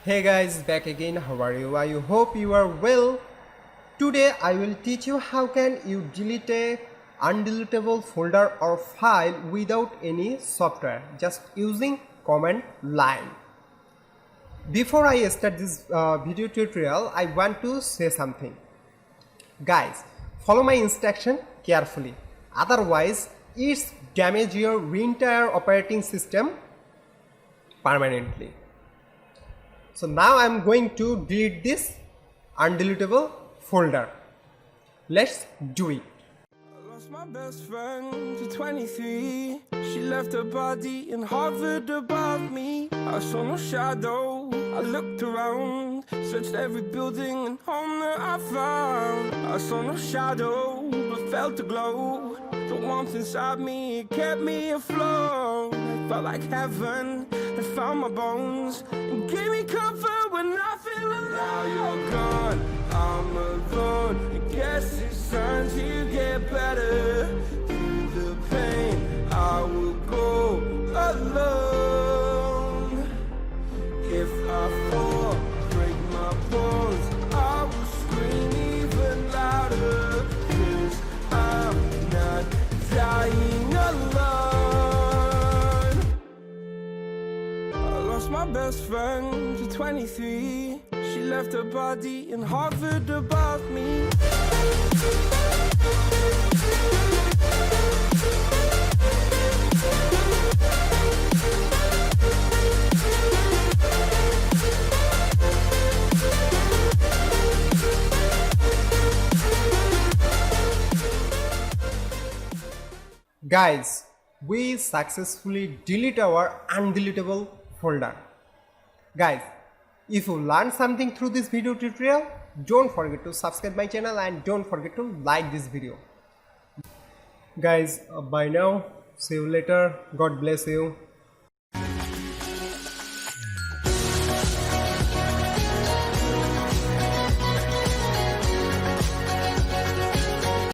Hey guys, back again. How are you? I hope you are well. Today I will teach you how can you delete a undeletable folder or file without any software, just using command line. Before I start this video tutorial, I want to say something. Guys, follow my instruction carefully. Otherwise, it's damage your entire operating system permanently. So now I'm going to delete this undeletable folder. Let's do it. I lost my best friend to 23. She left her body and hovered above me. I saw no shadow. I looked around, searched every building and home that I found. I saw no shadow, but felt the glow. The warmth inside me, it kept me afloat. It felt like heaven had found my bones and gave me comfort when I feel alone. Now you're gone, I'm alone. I guess it's time to get better. Through the pain, I will go alone. If I fall, break my bones, I will scream even louder. 'Cause I'm not dying alone. I lost my best friend to 23. She left her body and hovered above me. Guys, we successfully delete our undeletable folder. Guys, if you learned something through this video tutorial, don't forget to subscribe my channel and don't forget to like this video. Guys, bye now. See you later. God bless you.